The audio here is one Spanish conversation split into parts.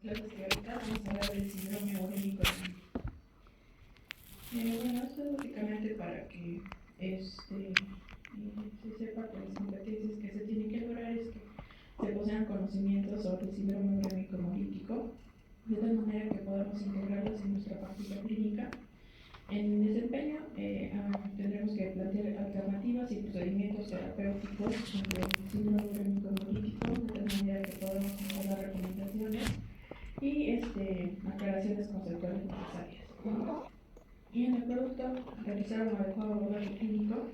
Clases teóricas vamos a hablar del síndrome urémico. Bueno, esto es básicamente para que se sepa que las competencias que se tienen que lograr es que se posean conocimientos sobre el síndrome urémico hemolítico, de tal manera que podamos integrarlos en nuestra práctica clínica. En desempeño tendremos que plantear alternativas y procedimientos terapéuticos sobre el síndrome urémico hemolítico, de tal manera que podamos dar recomendaciones y aclaraciones conceptuales necesarias. Y en el producto, realizar un adecuado abordaje clínico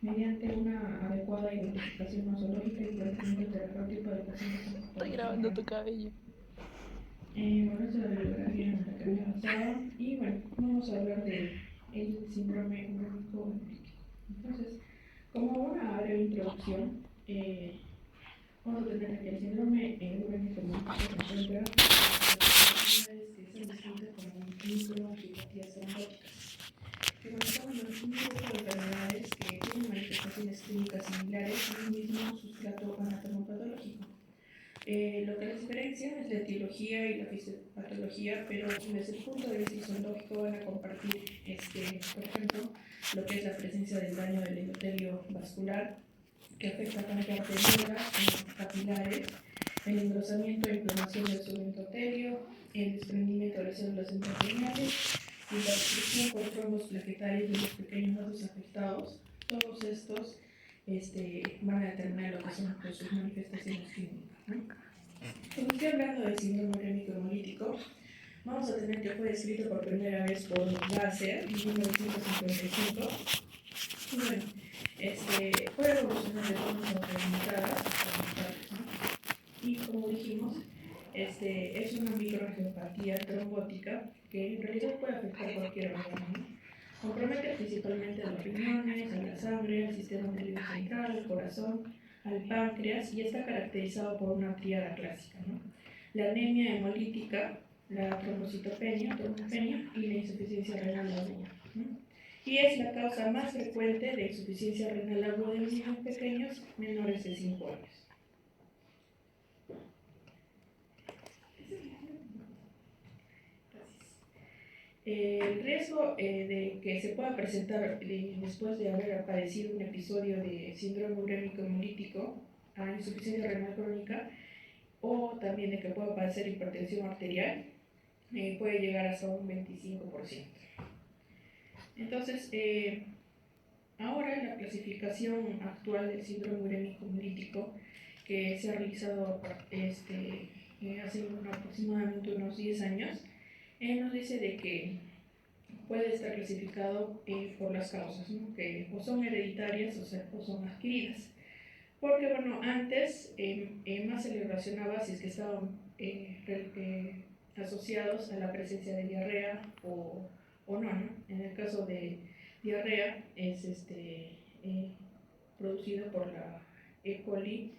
mediante una adecuada identificación nosológica y planteamiento terapéutico de pacientes. Estoy grabando tu cabello. Bueno, esa es la bibliografía en la que me he basado. Y bueno, vamos a hablar del síndrome urémico hemolítico. Entonces, como una breve introducción, vamos a tener aquí el síndrome urémico hemolítico se encuentra que son descritas como microangiopatía trombóticas, que conocemos los tipos de enfermedades que tienen manifestaciones clínicas similares a un mismo sustrato anatomopatológico. Lo que las diferencia es la etiología y la fisiopatología, pero desde el punto de vista histológico van a compartir, por ejemplo, lo que es la presencia del daño del endotelio vascular, que afecta tanto a arteriolas como capilares, el engrosamiento e inflamación del subendotelio, el desprendimiento de las células endoteliales y la obstrucción por trombos plaquetarios de los pequeños vasos afectados. Todos estos van a determinar lo que son sus manifestaciones clínicas, ¿no? Como estoy hablando del síndrome urémico hemolítico, vamos a tener que fue descrito por primera vez por Gasser en 1955. Y bueno, puede evolucionar de formas autolimitadas, ¿no? Y como dijimos, es una microangiopatía trombótica que en realidad puede afectar cualquier órgano, ¿no? Compromete principalmente a los riñones, a la sangre, al sistema nervioso central, al corazón, al páncreas, y está caracterizado por una tríada clásica, ¿no? La anemia hemolítica, la trombocitopenia, trombopenia y la insuficiencia renal aguda, ¿no? Y es la causa más frecuente de insuficiencia renal aguda en niños pequeños menores de 5 años. El riesgo de que se pueda presentar después de haber padecido un episodio de síndrome urémico hemolítico a insuficiencia renal crónica, o también de que pueda padecer hipertensión arterial, puede llegar hasta un 25%. Entonces, ahora la clasificación actual del síndrome urémico hemolítico, que se ha realizado hace aproximadamente unos 10 años, nos dice de que puede estar clasificado por las causas, ¿no? Que o son hereditarias o son adquiridas. Porque bueno, antes más se le relacionaba si es que estaban asociados a la presencia de diarrea o no, ¿no? En el caso de diarrea es producido por la E. coli,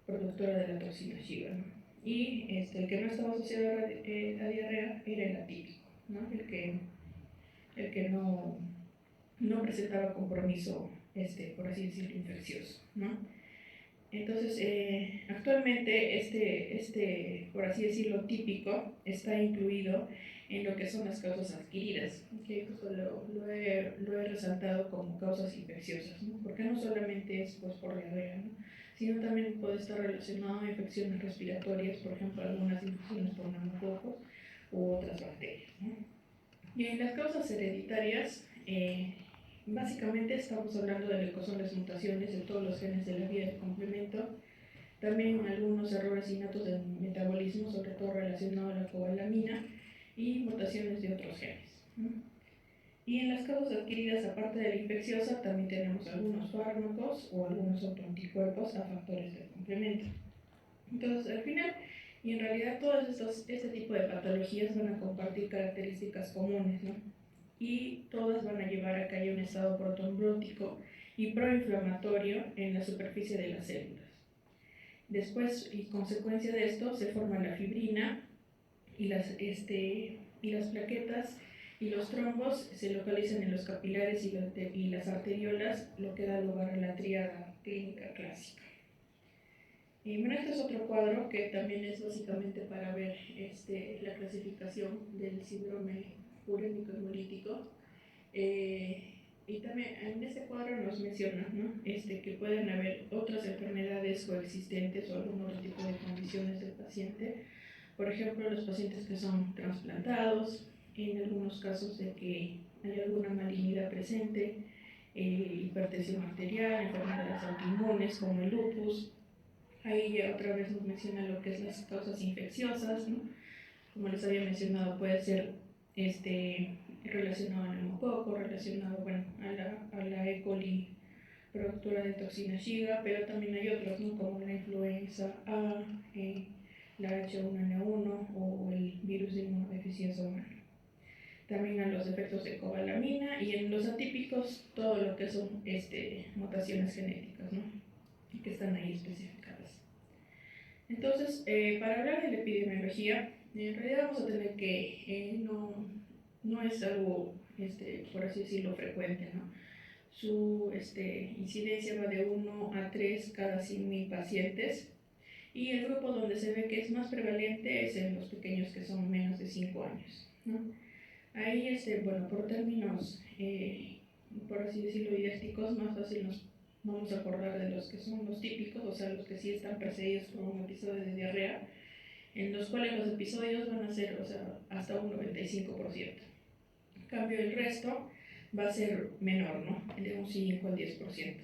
productora de la toxina Shiva, ¿no? Y el que no estaba asociado a la diarrea era el atípico, ¿no? El que no presentaba compromiso, por así decirlo, infeccioso, ¿no? Entonces, actualmente por así decirlo, típico, está incluido en lo que son las causas adquiridas, que justo lo he resaltado como causas infecciosas, ¿no? Porque no solamente es pues, por diarrea, ¿no? Sino también puede estar relacionado a infecciones respiratorias, por ejemplo, algunas infecciones por neumococos u otras bacterias, ¿no? Y en las causas hereditarias, básicamente estamos hablando de lo que son las mutaciones de todos los genes de la vía de complemento, también algunos errores innatos del metabolismo, sobre todo relacionados a la cobalamina, y mutaciones de otros genes, ¿no? Y en las causas adquiridas, aparte de la infecciosa, también tenemos algunos fármacos o algunos autoanticuerpos a factores del complemento. Entonces, al final, y en realidad todos este tipo de patologías van a compartir características comunes, ¿no? Y todas van a llevar a que haya un estado protombrótico y proinflamatorio en la superficie de las células. Después, y consecuencia de esto, se forma la fibrina y las plaquetas y los trombos se localizan en los capilares y las arteriolas, lo que da lugar a la tríada clínica clásica. Y bueno, este es otro cuadro que también es básicamente para ver la clasificación del síndrome urémico hemolítico. Y también en este cuadro nos menciona, ¿no? Que pueden haber otras enfermedades coexistentes o algún otro tipo de condiciones del paciente. Por ejemplo, los pacientes que son trasplantados, en algunos casos de que hay alguna malignidad presente, hipertensión arterial, enfermedades autoinmunes como el lupus. Ahí ya otra vez nos menciona lo que es las causas infecciosas, ¿no? Como les había mencionado, puede ser relacionado al neumococo, relacionado bueno, a la E. coli productora de toxina Shiga, pero también hay otros, ¿no? Como la influenza A, la H1N1 o el virus de inmunodeficiencia humana. También a los efectos de cobalamina y en los atípicos todo lo que son mutaciones genéticas, ¿no? Que están ahí especificadas. Entonces, para hablar de la epidemiología, en realidad vamos a tener que no es algo, por así decirlo, frecuente, ¿no? Su incidencia va de 1 a 3 cada 100.000 pacientes y el grupo donde se ve que es más prevalente es en los pequeños que son menos de 5 años, ¿no? Ahí, bueno, por términos, por así decirlo, didácticos, más fácil nos vamos a acordar de los que son los típicos, o sea, los que sí están precedidos por un episodio de diarrea, en los cuales los episodios van a ser, o sea, hasta un 95%. En cambio, el resto va a ser menor, ¿no? De un 5 al 10%.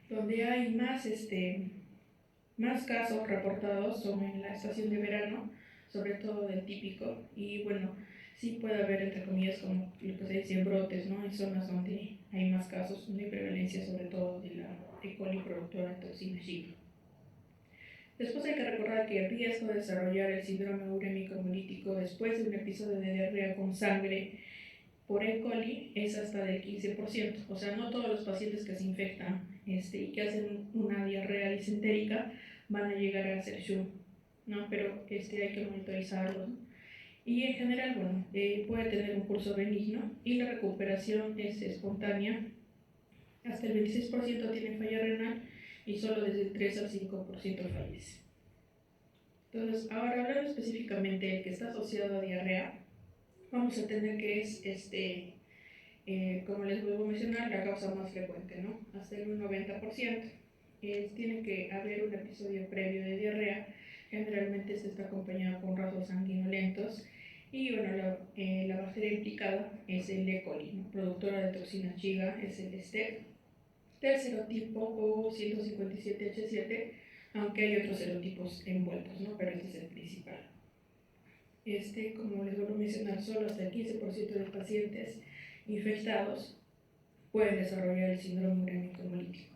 Donde hay más casos reportados son en la estación de verano, sobre todo del típico, y bueno, sí puede haber, entre comillas, como lo que se dice, brotes, ¿no? En zonas donde hay más casos de prevalencia, sobre todo de la E. coli productora de toxina Shiga. Después hay que recordar que el riesgo de desarrollar el síndrome urémico hemolítico después de un episodio de diarrea con sangre por E. coli es hasta del 15%. O sea, no todos los pacientes que se infectan y que hacen una diarrea disentérica van a llegar a hacer SHU, ¿no? Pero hay que monitorizarlo, ¿no? Y en general, bueno, puede tener un curso benigno y la recuperación es espontánea. Hasta el 26% tiene falla renal y solo desde el 3 al 5% fallece. Entonces, ahora hablando específicamente del que está asociado a diarrea, vamos a tener que es, como les vuelvo a mencionar, la causa más frecuente, ¿no? Hasta el 90%. Tiene que haber un episodio previo de diarrea, generalmente se está acompañado con rasgos sanguinolentos y bueno, la bacteria implicada es el E. coli, ¿no? Productora de toxina Shiga, es el STEP. Del serotipo O157H7, aunque hay otros serotipos envueltos, ¿no? Pero este es el principal. Como les vuelvo a mencionar, solo hasta el 15% de pacientes infectados pueden desarrollar el síndrome urémico hemolítico.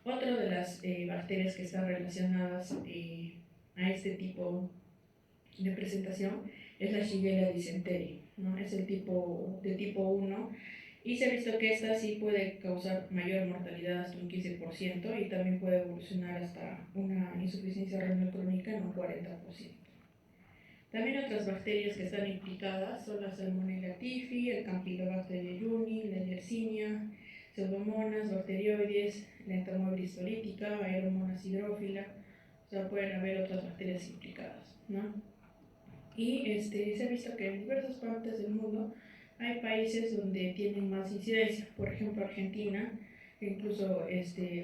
Otra de las bacterias que están relacionadas a este tipo de presentación es la Shigella dysentery, ¿no? Es el tipo de tipo 1 y se ha visto que esta sí puede causar mayor mortalidad hasta un 15% y también puede evolucionar hasta una insuficiencia renal crónica en un 40%. También otras bacterias que están implicadas son la Salmonella typhi, el Campylobacter jejuni, la Yersinia, Pseudomonas, bacterioides, la Entomobacter histolytica, Aeromonas hydrophila, o sea, pueden haber otras bacterias implicadas, ¿no? Y se ha visto que en diversas partes del mundo hay países donde tienen más incidencia, por ejemplo Argentina, que incluso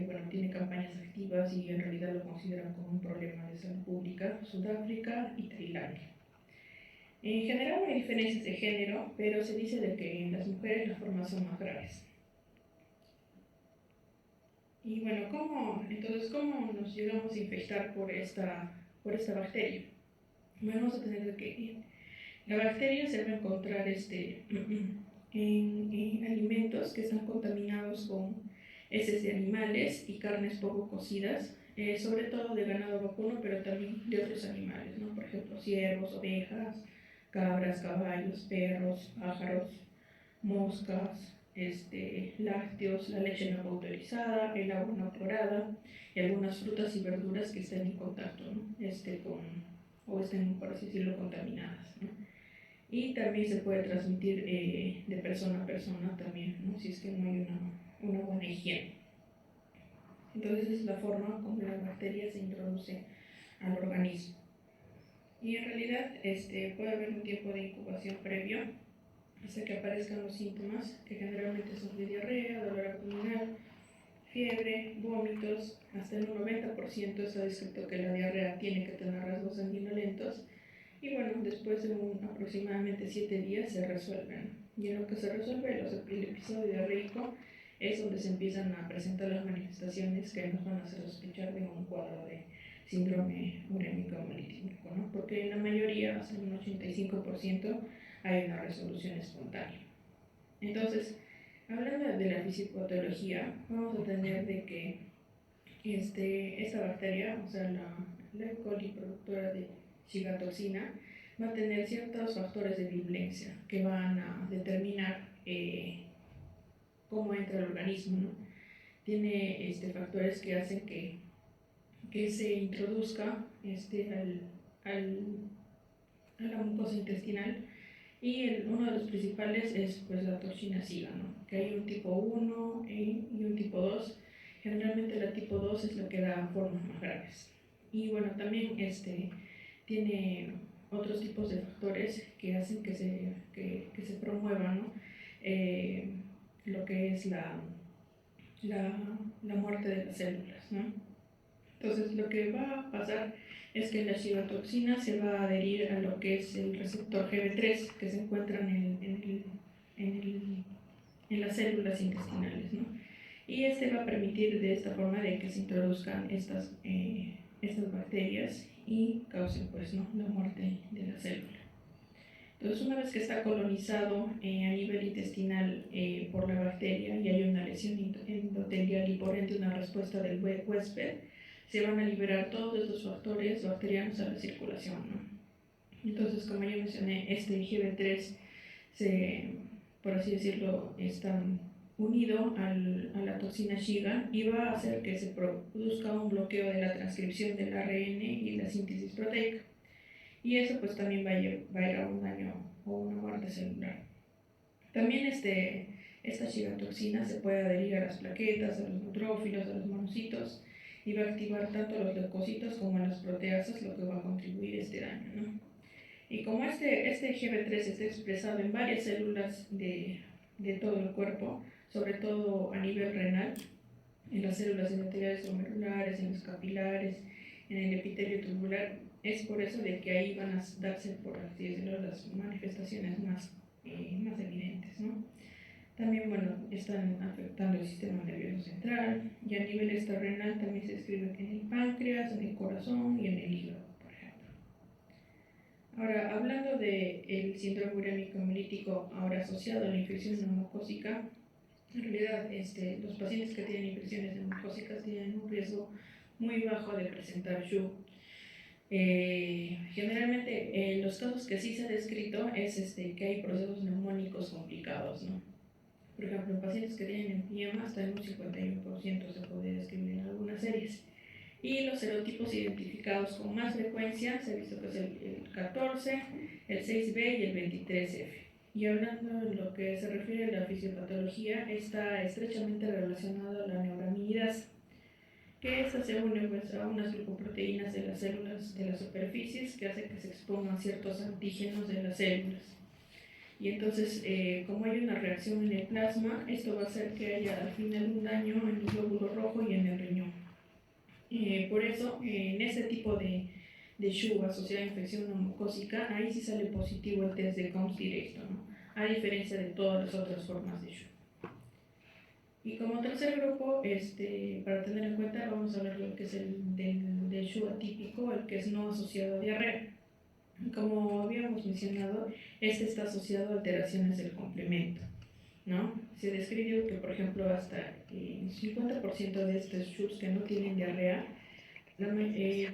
bueno, tiene campañas activas y en realidad lo consideran como un problema de salud pública, Sudáfrica y Tailandia. En general no hay diferencias de género, pero se dice de que en las mujeres las formas son más graves. Y bueno, entonces, ¿cómo nos llegamos a infectar por esta bacteria? Vamos a tener que la bacteria se va a encontrar en alimentos que están contaminados con heces de animales y carnes poco cocidas, sobre todo de ganado vacuno, pero también de otros animales, ¿no? Por ejemplo, ciervos, ovejas, cabras, caballos, perros, pájaros, moscas, lácteos, la leche no autorizada, el agua no clorada y algunas frutas y verduras que estén en contacto, ¿no? O estén, por así decirlo, contaminadas, ¿no? Y también se puede transmitir de persona a persona también, ¿no? Si es que no hay una buena higiene. Entonces es la forma como la bacteria se introduce al organismo. Y en realidad puede haber un tiempo de incubación previo hasta que aparezcan los síntomas, que generalmente son de diarrea, dolor abdominal, fiebre, vómitos. Hasta en un 90% está descrito que la diarrea tiene que tener rasgos sanguinolentos. Y bueno, después de aproximadamente 7 días se resuelven. Y en lo que se resuelve el episodio diarreico es donde se empiezan a presentar las manifestaciones que nos van a hacer sospechar de un cuadro de síndrome urémico hemolítico, ¿no? Porque en la mayoría, hasta un 85%, hay una resolución espontánea. Entonces, hablando de la fisiopatología, vamos a tener de que esta bacteria, o sea, la E. coli productora de cigatoxina, va a tener ciertos factores de virulencia que van a determinar cómo entra el organismo, ¿no? Tiene factores que hacen que se introduzca a la mucosa intestinal, y uno de los principales es pues la toxina SIGA, ¿no? Que hay un tipo 1 y un tipo 2. Generalmente la tipo 2 es la que da formas más graves. Y bueno, también tiene otros tipos de factores que hacen que se promueva, ¿no? Lo que es la muerte de las células, ¿no? Entonces lo que va a pasar es que la cigatoxina se va a adherir a lo que es el receptor GB3 que se encuentra en las células intestinales, ¿no? Y va a permitir de esta forma de que se introduzcan estas bacterias y causen pues, ¿no?, la muerte de la célula. Entonces, una vez que está colonizado a nivel intestinal por la bacteria y hay una lesión endotelial y por ende una respuesta del huésped, se van a liberar todos estos factores bacterianos a la circulación, ¿no? Entonces, como ya mencioné, este GB3 por así decirlo, está unido a la toxina SIGA y va a hacer que se produzca un bloqueo de la transcripción del ARN y la síntesis proteica. Y eso pues también va a ir a un daño o una muerte celular. También esta cigatoxina se puede adherir a las plaquetas, a los neutrófilos, a los monocitos, y va a activar tanto a los leucocitos como a las proteasas, lo que va a contribuir a este daño, ¿no? Y como este GB3 está expresado en varias células de todo el cuerpo, sobre todo a nivel renal, en las células endoteliales glomerulares, en los capilares, en el epitelio tubular, es por eso de que ahí van a darse, por así decirlo, las manifestaciones más evidentes, ¿no? También, bueno, están afectando el sistema nervioso central, y a nivel extrarrenal también se escribe en el páncreas, en el corazón y en el hígado, por ejemplo. Ahora, hablando del síndrome urémico hemolítico ahora asociado a la infección neumocócica, en realidad los pacientes que tienen infecciones neumocócicas tienen un riesgo muy bajo de presentar SHU. Generalmente, los casos que sí se ha descrito es que hay procesos neumónicos complicados, ¿no? Por ejemplo, en pacientes que tienen enfisema, hasta en un 51% se puede describir en algunas series. Y los serotipos identificados con más frecuencia se ha visto que es el 14, el 6B y el 23F. Y hablando en lo que se refiere a la fisiopatología, está estrechamente relacionado a la neuraminidasa, que esta se une pues, a unas glucoproteínas de las células de las superficies que hace que se expongan ciertos antígenos de las células. Y entonces, como hay una reacción en el plasma, esto va a hacer que haya al final un daño en el glóbulo rojo y en el riñón. Por eso, en este tipo de SHU asociada a infección neumocócica, ahí sí sale positivo el test de COMS directo, ¿no?, a diferencia de todas las otras formas de SHU. Y como tercer grupo, para tener en cuenta, vamos a ver lo que es el del SHU atípico, el que es no asociado a diarrea. Como habíamos mencionado, está asociado a alteraciones del complemento, ¿no? Se describió que, por ejemplo, hasta el 50% de estos SHUs que no tienen diarrea,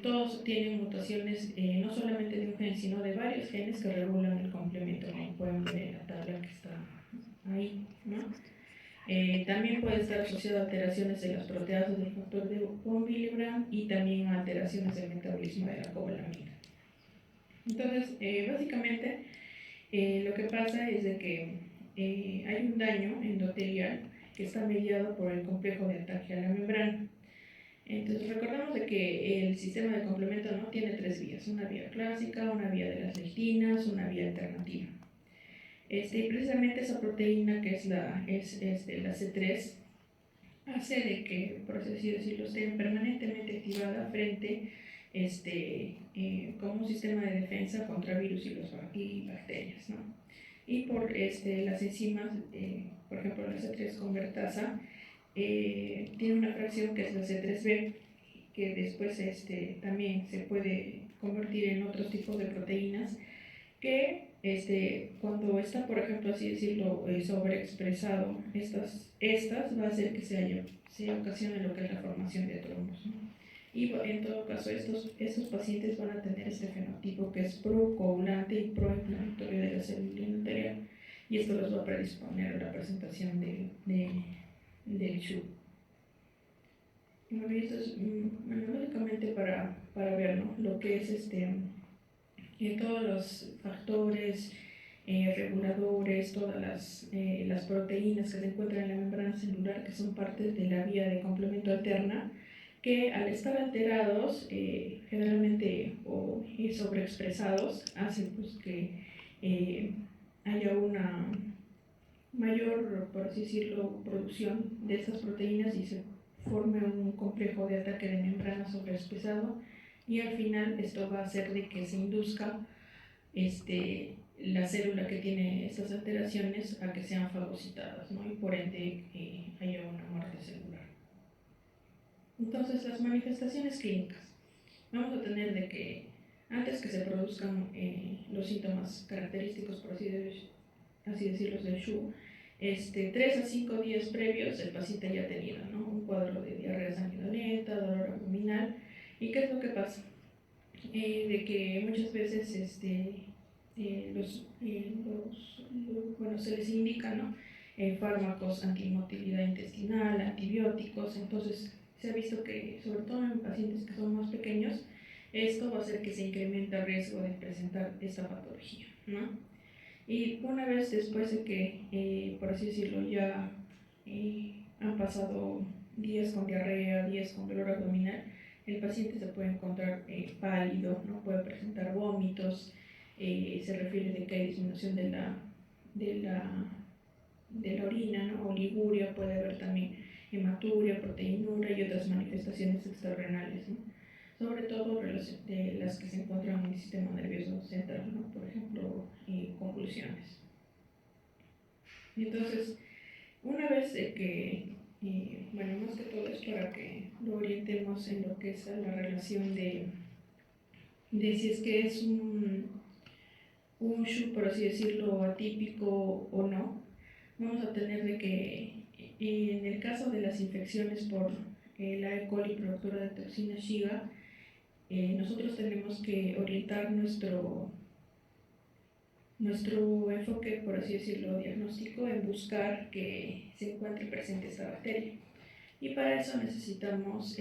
todos tienen mutaciones no solamente de un gen, sino de varios genes que regulan el complemento, como pueden ver en la tabla que está ahí, ¿no? También puede estar asociado a alteraciones de las proteasas del factor de von Willebrand y también a alteraciones del metabolismo de la cobalamina. Entonces, básicamente, lo que pasa es de que hay un daño endotelial que está mediado por el complejo de ataque a la membrana. Entonces recordemos de que el sistema de complemento no tiene tres vías, una vía clásica, una vía de las lectinas, una vía alternativa. Y precisamente esa proteína que es la C3 hace de que, por así decirlo, esté permanentemente activada frente como un sistema de defensa contra virus y bacterias, ¿no? Y por las enzimas, por ejemplo la C3 convertasa, tiene una fracción que es la C3b, que después también se puede convertir en otros tipos de proteínas que cuando está, por ejemplo, así decirlo, sobreexpresado, estas va a hacer que se ocasione lo que es la formación de trombos, ¿no? Y en todo caso, estos pacientes van a tener este fenotipo que es procoagulante y proinflamatorio de la célula endotelial, y esto los va a predisponer a la presentación del SHU. Bueno, y esto es básicamente para ver, ¿no?, lo que es todos los factores reguladores, todas las proteínas que se encuentran en la membrana celular, que son parte de la vía de complemento alterna, que al estar alterados generalmente o sobreexpresados, hacen pues que haya una mayor, por así decirlo, producción de estas proteínas y se forme un complejo de ataque de membrana sobreexpresado, y al final esto va a hacer de que se induzca la célula que tiene estas alteraciones a que sean fagocitadas, ¿no?, y por ende haya una muerte celular. Entonces, las manifestaciones clínicas. Vamos a tener de que antes que se produzcan los síntomas característicos, por así decirlo, del SHU, 3 a 5 días previos el paciente haya tenido, ¿no?, un cuadro de diarrea sanguinolenta, dolor abdominal. ¿Y qué es lo que pasa? De que muchas veces se les indica, ¿no?, fármacos antimotilidad intestinal, antibióticos. Entonces se ha visto que, sobre todo en pacientes que son más pequeños, esto va a hacer que se incremente el riesgo de presentar esta patología, ¿no? Y una vez después de que, por así decirlo, ya han pasado días con diarrea, días con dolor abdominal, el paciente se puede encontrar pálido, ¿no?, puede presentar vómitos, se refiere de que hay disminución de la orina, ¿no?, oliguria, puede haber también hematuria, proteinura y otras manifestaciones extrarrenales, ¿no?, sobre todo de las que se encuentran en el sistema nervioso central, ¿no?, por ejemplo, convulsiones. Entonces, una vez que, bueno, más que todo es para que lo orientemos en lo que es la relación de si es que es un SHU, por así decirlo, atípico o no. Vamos a tener de que en el caso de las infecciones por la E. coli productora de toxina Shiga, nosotros tenemos que orientar nuestro enfoque, por así decirlo, diagnóstico, en buscar que se encuentre presente esta bacteria. Y para eso necesitamos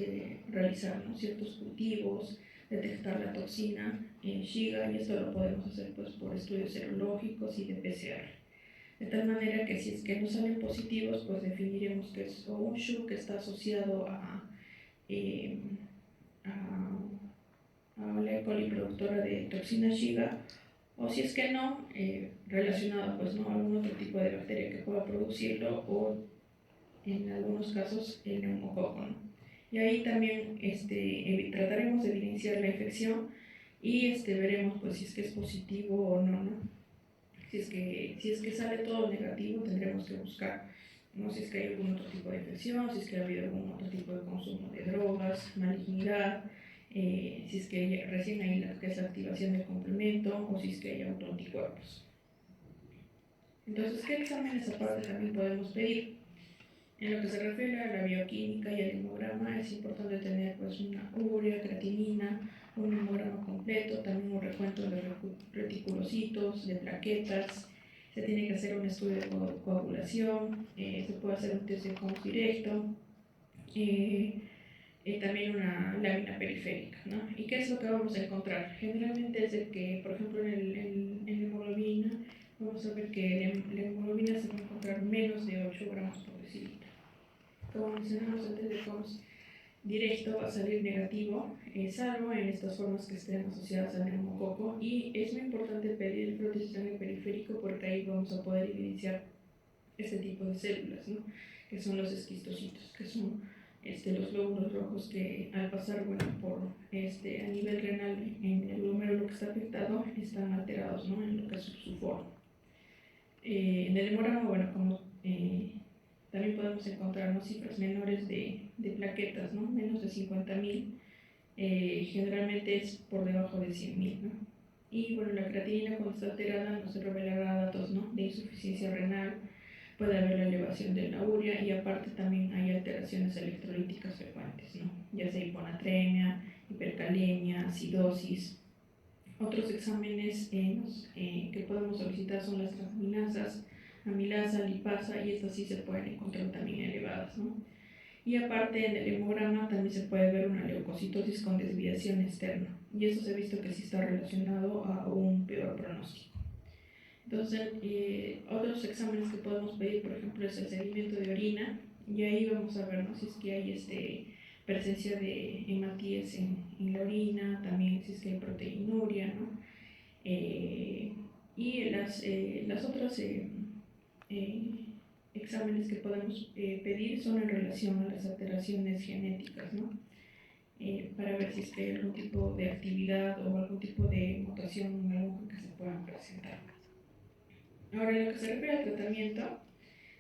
realizar, ¿no?, ciertos cultivos, detectar la toxina Shiga, y esto lo podemos hacer pues por estudios serológicos y de PCR. De tal manera que si es que nos salen positivos, pues definiremos que es o un SHU que está asociado a la E. coli productora de toxina Shiga, o si es que no, relacionado pues, ¿no?, a algún otro tipo de bacteria que pueda producirlo, o en algunos casos el neumococo, ¿no? Y ahí también trataremos de evidenciar la infección y veremos pues si es que es positivo o no, ¿no? Si es que sale todo negativo, tendremos que buscar, ¿no?, si es que hay algún otro tipo de infección, si es que ha habido algún otro tipo de consumo de drogas, malignidad, si es que recién hay la activación del complemento, o si es que hay autoanticuerpos. Entonces, ¿qué exámenes aparte también podemos pedir? En lo que se refiere a la bioquímica y al hemograma, es importante tener pues una urea, creatinina, un hemograma completo, también un recuento de reticulocitos, de plaquetas. Se tiene que hacer un estudio de coagulación, se puede hacer un test de Cons directo, también una lámina periférica, ¿no? ¿Y qué es lo que vamos a encontrar? Generalmente es de que, por ejemplo, en la hemoglobina, vamos a ver que la hemoglobina se va a encontrar menos de 8 gramos por decilitro. Como mencionamos antes de Cons, directo va a salir negativo, salvo en estas formas que estén asociadas al neumococo. Y es muy importante pedir el frote de sangre periférico porque ahí vamos a poder evidenciar este tipo de células, ¿no? Que son los esquistocitos, que son los glóbulos rojos que al pasar por a nivel renal en el glomérulo que está afectado están alterados, ¿no? En lo que es su forma. En el hemograma, como también podemos encontrar, ¿no?, cifras menores de plaquetas, ¿no?, menos de 50.000, generalmente es por debajo de 100.000, ¿no? Y la creatinina cuando está alterada nos revelará datos, ¿no?, de insuficiencia renal, puede haber la elevación de la urea y aparte también hay alteraciones electrolíticas frecuentes, ¿no?, ya sea hiponatremia, hipercalemia, acidosis. Otros exámenes que podemos solicitar son las transaminasas, amilasa, lipasa, y estas sí se pueden encontrar también elevadas, ¿no? Y aparte en el hemograma también se puede ver una leucocitosis con desviación externa, y eso se ha visto que sí está relacionado a un peor pronóstico. Entonces, otros exámenes que podemos pedir, por ejemplo, es el seguimiento de orina, y ahí vamos a ver, ¿no?, si es que hay presencia de hematíes en la orina, también si es que hay proteinuria, ¿no? Y las otras exámenes que podemos pedir son en relación a las alteraciones genéticas, ¿no? Para ver si es que hay algún tipo de actividad o algún tipo de mutación en algo que se puedan presentar. Ahora, en lo que se refiere al tratamiento,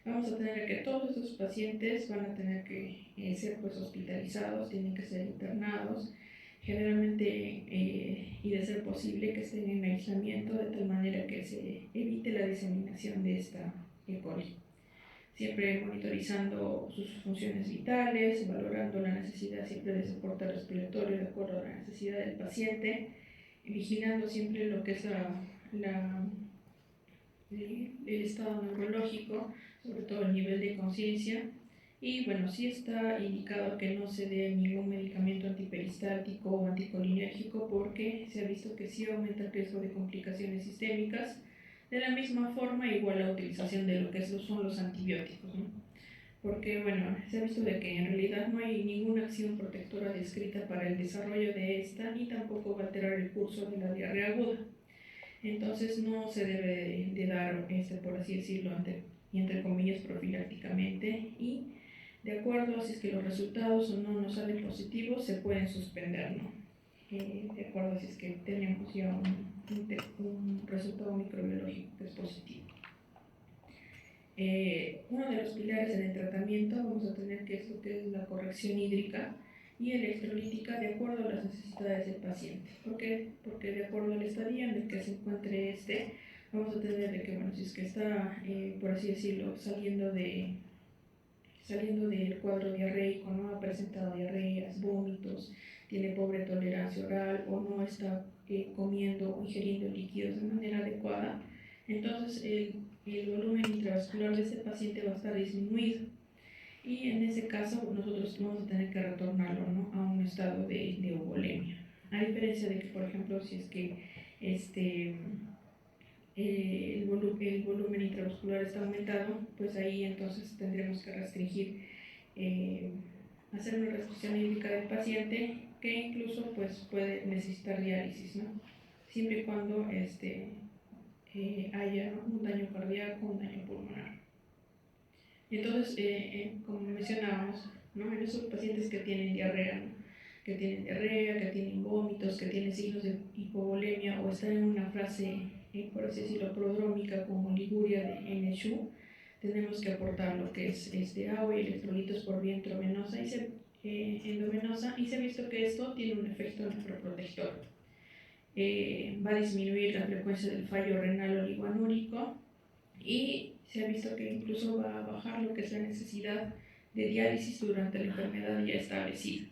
vamos a tener que todos estos pacientes van a tener que ser hospitalizados, tienen que ser internados, generalmente y de ser posible que estén en aislamiento de tal manera que se evite la diseminación de esta E. coli. Siempre monitorizando sus funciones vitales, valorando la necesidad siempre de soporte respiratorio de acuerdo a la necesidad del paciente, vigilando siempre lo que es el estado neurológico, sobre todo el nivel de conciencia. Y sí está indicado que no se dé ningún medicamento antiperistático o anticolinérgico porque se ha visto que sí aumenta el riesgo de complicaciones sistémicas. De la misma forma, igual la utilización de lo que son los antibióticos, ¿no? Porque se ha visto de que en realidad no hay ninguna acción protectora descrita para el desarrollo de esta y tampoco va a alterar el curso de la diarrea aguda. Entonces no se debe de dar, por así decirlo, entre comillas, profilácticamente, y de acuerdo a si es que los resultados o no nos salen positivos, se pueden suspender, ¿no? De acuerdo a si es que tenemos ya un resultado microbiológico que es positivo. Uno de los pilares en el tratamiento vamos a tener que es lo que es la corrección hídrica y electrolítica de acuerdo a las necesidades del paciente. ¿Por qué? Porque de acuerdo al estadio en el que se encuentre vamos a tener de que, si es que está, por así decirlo, saliendo del cuadro diarreico, no ha presentado diarreas, vómitos, tiene pobre tolerancia oral o no está comiendo o ingiriendo líquidos de manera adecuada, entonces el volumen intravascular de ese paciente va a estar disminuido. Y en ese caso nosotros vamos a tener que retornarlo, ¿no?, a un estado de euvolemia. A diferencia de que, por ejemplo, si es que el volumen intravascular está aumentado, pues ahí entonces tendremos que restringir, hacer una restricción hídrica del paciente que incluso pues puede necesitar diálisis, ¿no?, siempre y cuando haya un daño cardíaco, un daño pulmonar. Entonces, como mencionábamos, ¿no?, en esos pacientes que tienen diarrea, ¿no?, que tienen vómitos, que tienen signos de hipovolemia o están en una fase, por así decirlo, prodrómica como liguria de NSHU, tenemos que aportar lo que es agua y electrolitos por vía endovenosa y se ha visto que esto tiene un efecto nefroprotector. Va a disminuir la frecuencia del fallo renal oligoanúrico y se ha visto que incluso va a bajar lo que es la necesidad de diálisis durante la enfermedad ya establecida.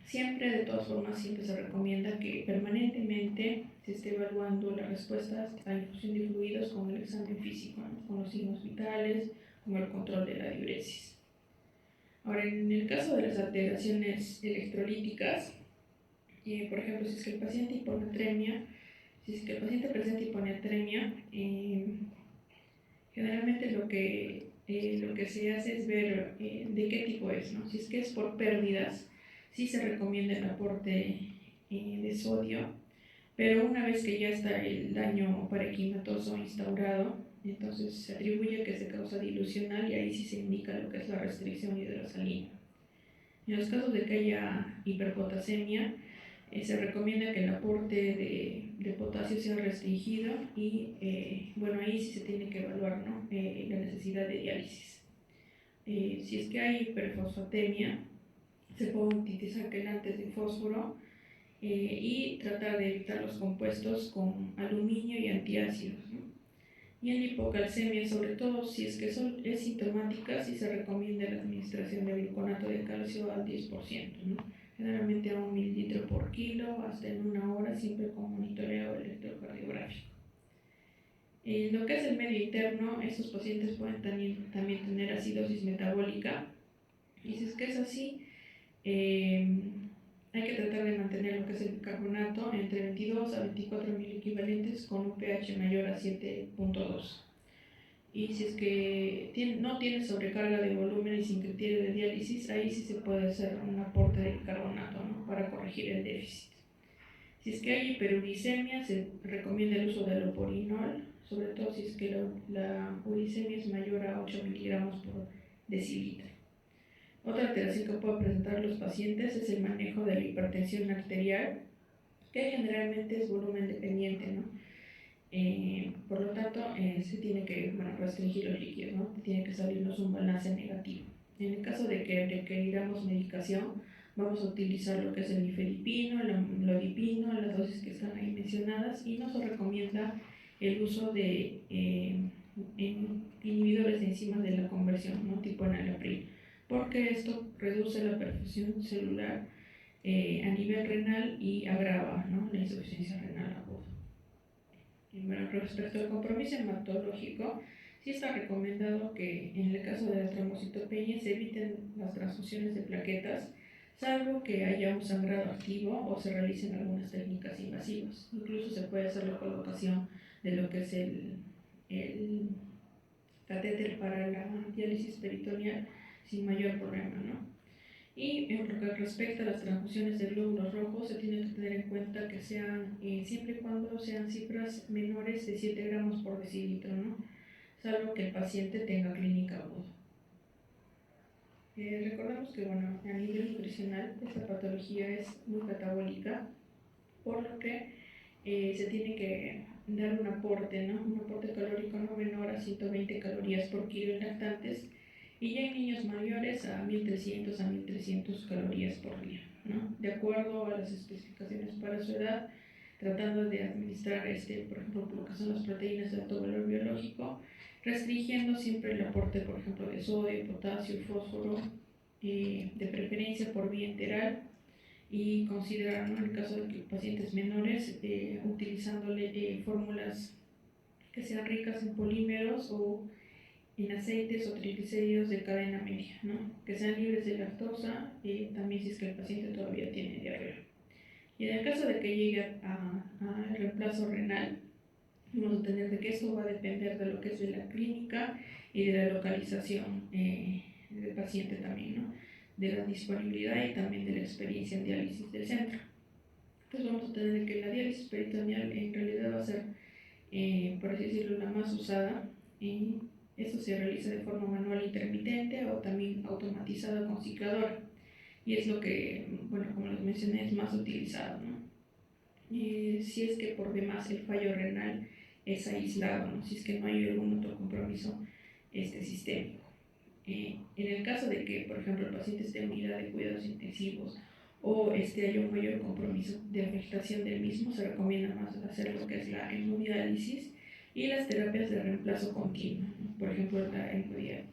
Siempre, de todas formas, siempre se recomienda que permanentemente se esté evaluando las respuestas a la infusión de fluidos con el examen físico, ¿no?, con los signos vitales, con el control de la diuresis. Ahora, en el caso de las alteraciones electrolíticas, por ejemplo, si es que el paciente presenta hiponatremia, generalmente lo que lo que se hace es ver de qué tipo es, ¿no? Si es que es por pérdidas, sí se recomienda el aporte de sodio, pero una vez que ya está el daño parenquimatoso instaurado, entonces se atribuye que se causa dilucional y ahí sí se indica lo que es la restricción hidrosalina. En los casos de que haya hiperpotasemia, se recomienda que el aporte de potasio sea restringido y bueno, ahí sí se tiene que evaluar, ¿no? La necesidad de diálisis. Si es que hay hiperfosfatemia, se puede utilizar quelantes de fósforo y tratar de evitar los compuestos con aluminio y antiácidos, ¿no? Y en hipocalcemia, sobre todo si es que es sintomática, sí se recomienda la administración de gluconato de calcio al 10%, ¿no? Generalmente a 1 mililitro por kilo, hasta en 1 hora, siempre con monitoreo electrocardiográfico. En lo que es el medio interno, estos pacientes pueden también tener acidosis metabólica, y si es que es así, hay que tratar de mantener lo que es el bicarbonato entre 22 a 24 miliequivalentes con un pH mayor a 7.2. Y si es que no tiene sobrecarga de volumen y sin criterio de diálisis, ahí sí se puede hacer un aporte de bicarbonato, ¿no? Para corregir el déficit. Si es que hay hiperuricemia, se recomienda el uso de loporinol, sobre todo si es que la uricemia es mayor a 8 miligramos por decilitro. Otra alteración que pueden presentar los pacientes es el manejo de la hipertensión arterial, que generalmente es volumen dependiente, ¿no? Por lo tanto, se tiene que restringir los líquidos, ¿no? Tiene que salirnos un balance negativo. En el caso de que requeriramos medicación, vamos a utilizar lo que es el nifedipino, el amlodipino, las dosis que están ahí mencionadas, y no se recomienda el uso de inhibidores de enzimas de la conversión, ¿no? Tipo enalapril, porque esto reduce la perfusión celular a nivel renal y agrava, ¿no? La insuficiencia renal aguda. Bueno, respecto al compromiso hematológico, sí está recomendado que en el caso de la trombocitopenia se eviten las transfusiones de plaquetas, salvo que haya un sangrado activo o se realicen algunas técnicas invasivas. Incluso se puede hacer la colocación de lo que es el catéter para la diálisis peritoneal sin mayor problema, ¿no? Y en lo que respecta a las transfusiones de glóbulos rojos, se tiene que tener en cuenta que sean, siempre y cuando sean cifras menores de 7 gramos por decilitro, ¿no? Salvo que el paciente tenga clínica aguda. Recordemos que, bueno, a nivel nutricional, esta patología es muy catabólica, por lo que se tiene que dar un aporte, ¿no? Un aporte calórico no menor a 120 calorías por kilo en lactantes, y ya en niños mayores a 1300 a 1300 calorías por día, ¿no? De acuerdo a las especificaciones para su edad, tratando de administrar, por ejemplo, lo que son las proteínas de alto valor biológico, restringiendo siempre el aporte, por ejemplo, de sodio, potasio, fósforo, de preferencia por vía enteral, y considerar, ¿no? En el caso de que pacientes menores, utilizándole fórmulas que sean ricas en polímeros o en aceites o triglicéridos de cadena media, ¿no? Que sean libres de lactosa, también si es que el paciente todavía tiene diarrea. Y en el caso de que llegue a reemplazo renal, vamos a tener de que esto va a depender de lo que es de la clínica y de la localización del paciente también, ¿no? De la disponibilidad y también de la experiencia en diálisis del centro. Entonces vamos a tener que la diálisis peritoneal en realidad va a ser, por así decirlo, la más usada. Esto se realiza de forma manual intermitente o también automatizada con cicladora, y es lo que, bueno, como les mencioné, es más utilizado, ¿no? Si es que por demás el fallo renal es aislado, ¿no? Si es que no hay algún otro compromiso sistémico. En el caso de que, por ejemplo, el paciente esté en unidad de cuidados intensivos o haya un mayor compromiso de afectación del mismo, se recomienda más hacer lo que es la hemodiálisis y las terapias de reemplazo continuo, ¿no? Por ejemplo, la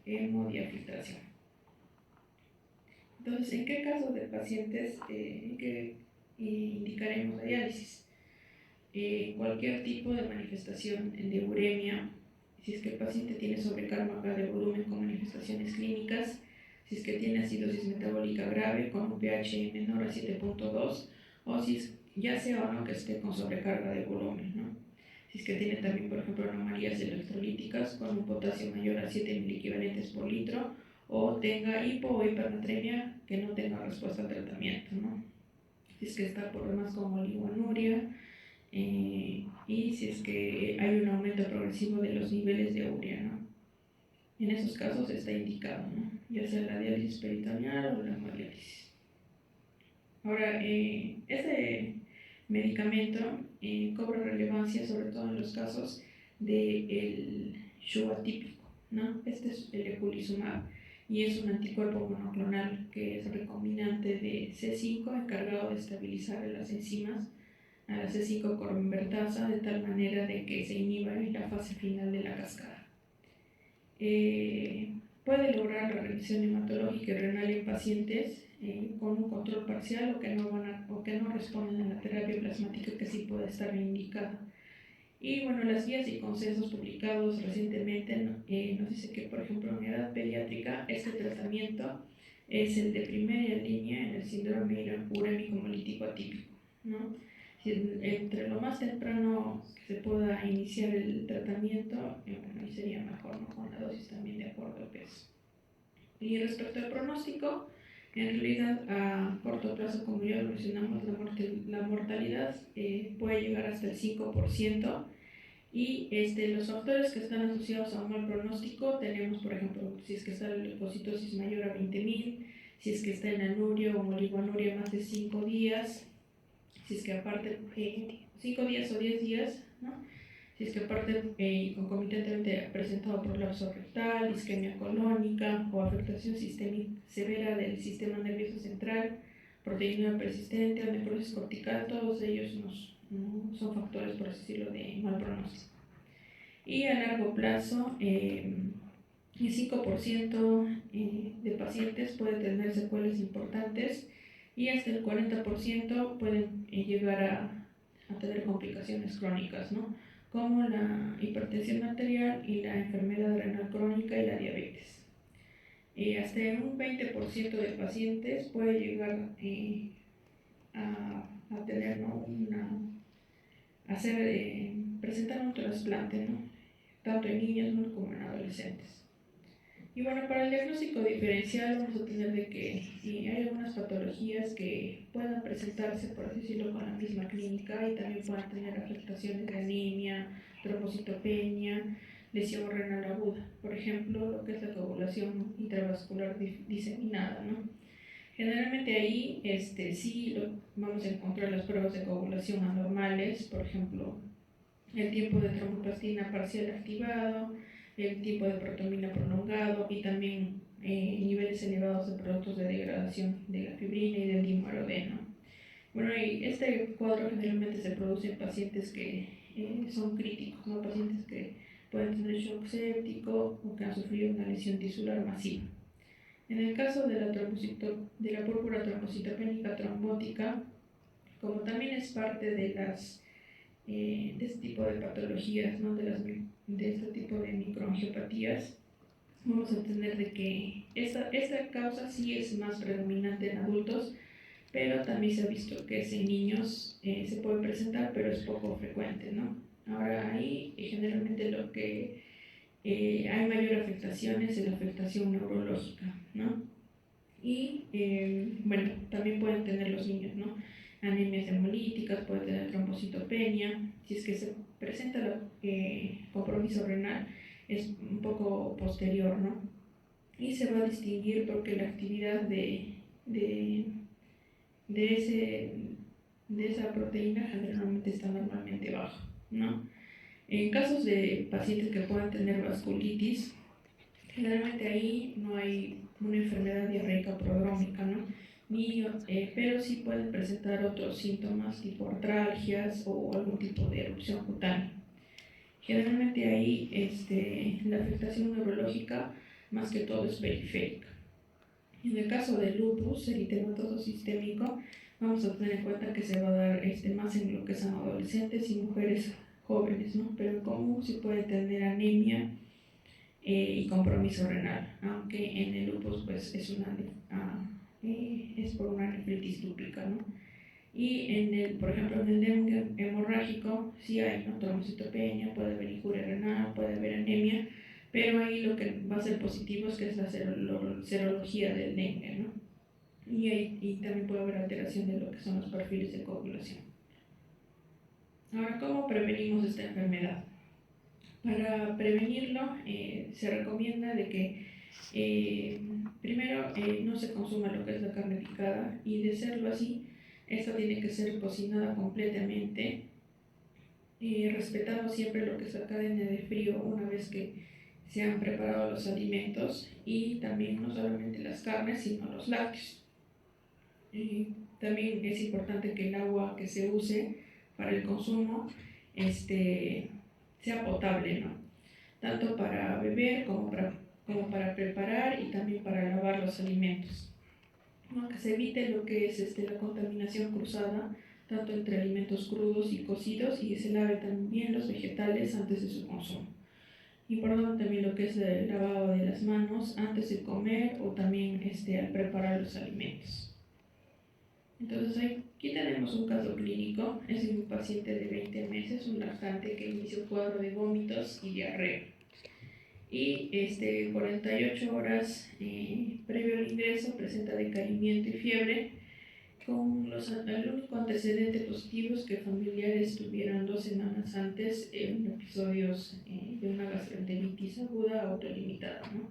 hemodiafiltración. Entonces, ¿en qué casos de pacientes indicaremos la diálisis? Cualquier tipo de manifestación de uremia, si es que el paciente tiene sobrecarga de volumen con manifestaciones clínicas, si es que tiene acidosis metabólica grave con un pH menor a 7.2, o si es, ya sea o no que esté con sobrecarga de volumen, ¿no? si es que tiene también, por ejemplo, anomalías electrolíticas con un potasio mayor a 7 miliequivalentes por litro, o tenga hipo o hipernatremia que no tenga respuesta al tratamiento, ¿no? Si es que está por demás con oligonuria, y si es que hay un aumento progresivo de los niveles de urea, ¿no? En esos casos está indicado, ¿no? Ya sea la diálisis peritoneal o la hemodiálisis. Ahora, este medicamento cobra relevancia sobre todo en los casos del SHU atípico, ¿no? Este es el eculizumab y es un anticuerpo monoclonal que es recombinante de C5 encargado de estabilizar las enzimas a la C5 convertasa de tal manera de que se inhiba en la fase final de la cascada. Puede lograr la remisión hematológica y renal en pacientes con un control parcial o que no responden a la terapia plasmática que sí puede estar indicada. Y bueno, las guías y consensos publicados recientemente nos dice que, por ejemplo, en edad pediátrica, este tratamiento es el de primera línea en el síndrome urémico hemolítico atípico, ¿no? Entre lo más temprano que se pueda iniciar el tratamiento, bueno, ahí sería mejor, ¿no? Con la dosis también de acuerdo al peso. Y respecto al pronóstico, en realidad a corto plazo, como ya lo mencionamos, la mortalidad puede llegar hasta el 5%. Y los factores que están asociados a un mal pronóstico tenemos, por ejemplo, si es que está la leucocitosis mayor a 20.000, si es que está en anuria o oligoanuria más de 5 días, si es que aparte 5 días o 10 días, ¿no? Si es que aparte concomitantemente presentado prolapso rectal, isquemia colónica o afectación sistémica severa del sistema nervioso central, proteína persistente o necrosis cortical, todos ellos son factores, por así decirlo, de mal pronóstico. Y a largo plazo, el 5% de pacientes puede tener secuelas importantes y hasta el 40% pueden llegar a tener complicaciones crónicas, ¿no? Como la hipertensión arterial y la enfermedad renal crónica y la diabetes. Hasta un 20% de pacientes puede llegar a tener, ¿no? Presentar un trasplante, ¿no? Tanto en niños, ¿no? como en adolescentes. Y bueno, para el diagnóstico diferencial vamos a tener de que hay algunas patologías que puedan presentarse, por así decirlo, con la misma clínica y también puedan tener afectaciones de anemia, trombocitopenia, lesión renal aguda. Por ejemplo, lo que es la coagulación intravascular diseminada, ¿no? Generalmente ahí sí vamos a encontrar las pruebas de coagulación anormales, por ejemplo, el tiempo de tromboplastina parcial activado, el tipo de protomina prolongado y también niveles elevados de productos de degradación de la fibrina y del dímero D, ¿no? Bueno, y este cuadro generalmente se produce en pacientes que son críticos, ¿no? Pacientes que pueden tener shock séptico o que han sufrido una lesión tisular masiva. En el caso de la púrpura trombocitopénica trombótica, como también es parte de este tipo de patologías, ¿no? de este tipo de microangiopatías, vamos a tener de que esta causa sí es más predominante en adultos, pero también se ha visto que en niños se puede presentar, pero es poco frecuente, ¿no? Ahora ahí generalmente lo que hay mayor afectación es la afectación neurológica, ¿no? Y bueno, también pueden tener los niños, ¿no? Anemias hemolíticas, puede tener trombocitopenia, si es que se presenta el compromiso renal, es un poco posterior, ¿no? Y se va a distinguir porque la actividad de esa proteína generalmente está normalmente baja, ¿no? En casos de pacientes que puedan tener vasculitis, generalmente ahí no hay una enfermedad diarreica prodrómica, ¿no? Pero sí pueden presentar otros síntomas tipo artralgias o algún tipo de erupción cutánea. Generalmente ahí la afectación neurológica más que todo es periférica. En el caso del lupus eritematoso sistémico, vamos a tener en cuenta que se va a dar más en lo que son adolescentes y mujeres jóvenes, ¿no? Pero en común sí puede tener anemia y compromiso renal, aunque en el lupus pues es por una nefritis lúpica, ¿no? Y por ejemplo, en el dengue hemorrágico sí hay, ¿no?, trombocitopenia, puede haber injuria renal, puede haber anemia, pero ahí lo que va a ser positivo es que es la serología del dengue, ¿no? Y también puede haber alteración de lo que son los perfiles de coagulación. Ahora, ¿cómo prevenimos esta enfermedad? Para prevenirlo, se recomienda de que primero no se consuma lo que es la carne picada, y de serlo así, esta tiene que ser cocinada completamente, respetando siempre lo que es la cadena de frío una vez que se han preparado los alimentos, y también no solamente las carnes sino los lácteos. También es importante que el agua que se use para el consumo sea potable, ¿no?, tanto para beber como para preparar y también para lavar los alimentos, ¿no?, que se evite lo que es la contaminación cruzada, tanto entre alimentos crudos y cocidos, y que se lave también los vegetales antes de su consumo. Importante también lo que es el lavado de las manos antes de comer o también al preparar los alimentos. Entonces aquí tenemos un caso clínico, es un paciente de 20 meses, un lactante que inició un cuadro de vómitos y diarrea. Y 48 horas previo al ingreso presenta decaimiento y fiebre, con el único antecedente positivo es que familiares tuvieron 2 semanas antes episodios de una gastroenteritis aguda autolimitada, ¿no?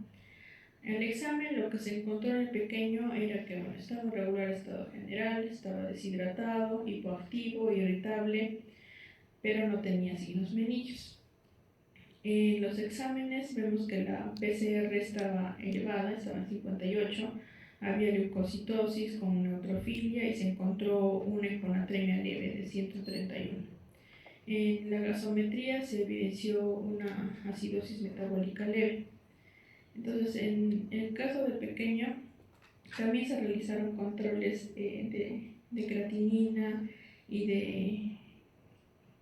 En el examen lo que se encontró en el pequeño era que estaba en regular estado general, estaba deshidratado, hipoactivo, irritable, pero no tenía signos menillos. En los exámenes vemos que la PCR estaba elevada, estaba en 58, había leucocitosis con neutrofilia y se encontró una hiponatremia leve de 131. En la gasometría se evidenció una acidosis metabólica leve. Entonces, en el caso del pequeño, también se realizaron controles de creatinina y de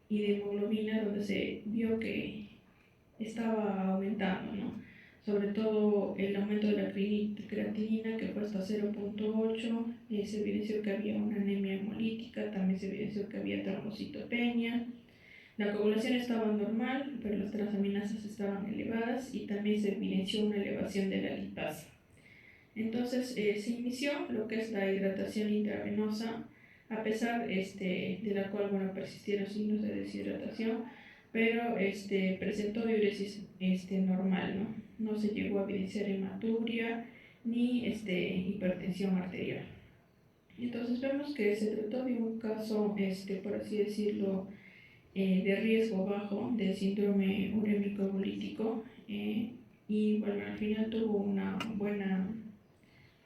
hemoglobina, donde se vio que estaba aumentando, ¿no? Sobre todo el aumento de la creatinina, que fue hasta 0.8, se evidenció que había una anemia hemolítica, también se evidenció que había trombocitopenia. La coagulación estaba normal, pero las transaminasas estaban elevadas y también se evidenció una elevación de la lipasa. Entonces se inició lo que es la hidratación intravenosa, a pesar de la cual persistieron signos de deshidratación, pero presentó diuresis normal, ¿no? No se llegó a evidenciar hematuria ni hipertensión arterial. Entonces vemos que se trató de un caso, por así decirlo, de riesgo bajo de síndrome urémico hemolítico, y bueno, al final tuvo una buena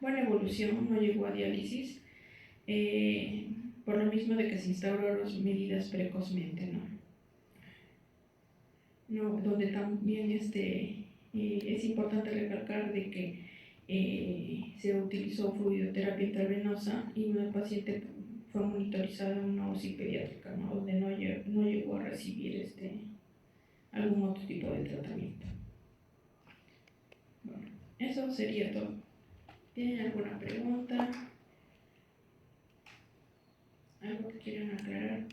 evolución, no llegó a diálisis, por lo mismo de que se instauraron medidas precozmente, donde también es importante recalcar de que se utilizó fluidoterapia intravenosa y una paciente fue monitorizada en una UCI pediátrica, ¿no?, donde no llegó a recibir algún otro tipo de tratamiento. Bueno, eso sería todo. ¿Tienen alguna pregunta? ¿Algo que quieran aclarar?